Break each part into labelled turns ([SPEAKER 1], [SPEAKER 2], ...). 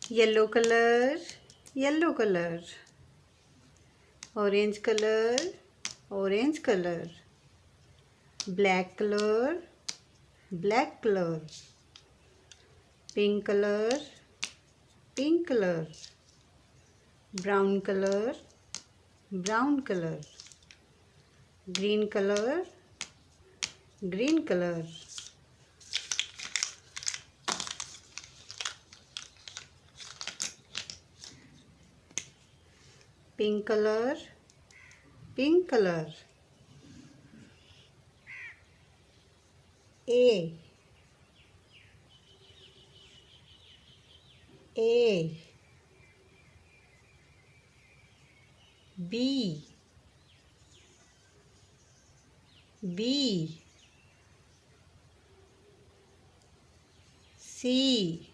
[SPEAKER 1] yellow color, yellow color, orange color, orange color, black color, black color, pink color, pink color, brown color, brown color, green color, green color, pink color, pink color, A B C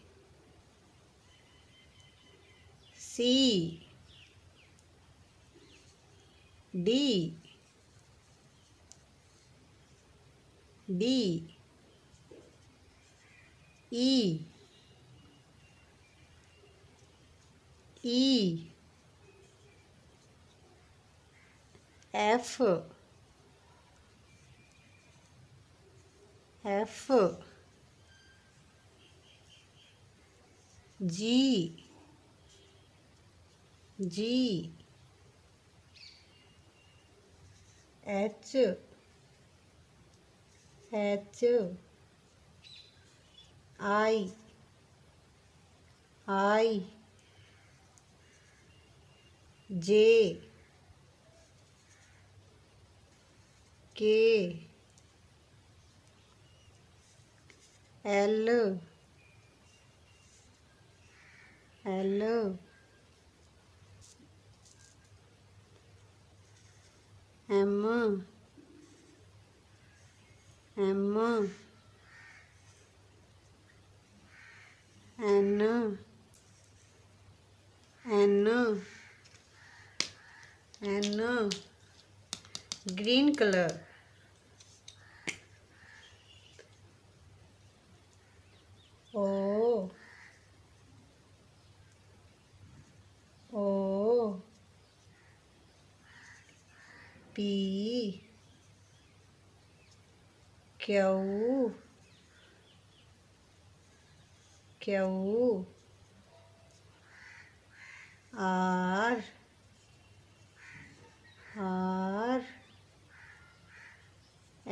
[SPEAKER 1] D E F G H I J K L M N green color O P Q R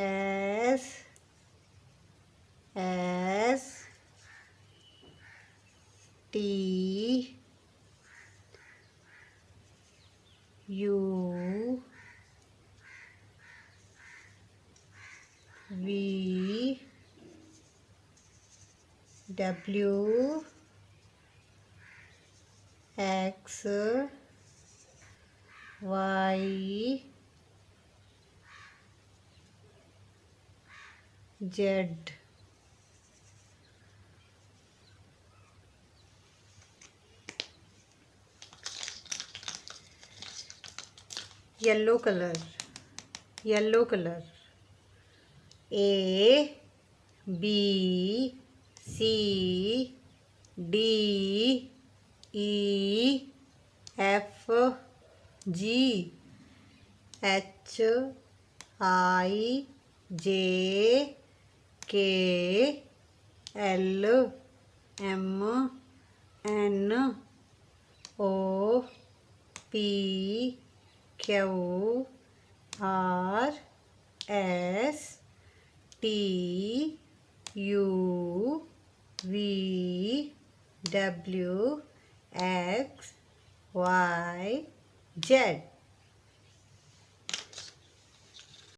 [SPEAKER 1] S T U V W X Y Z yellow color A B C D E F G H I J K L M N O P Q R S T U V W X Y Z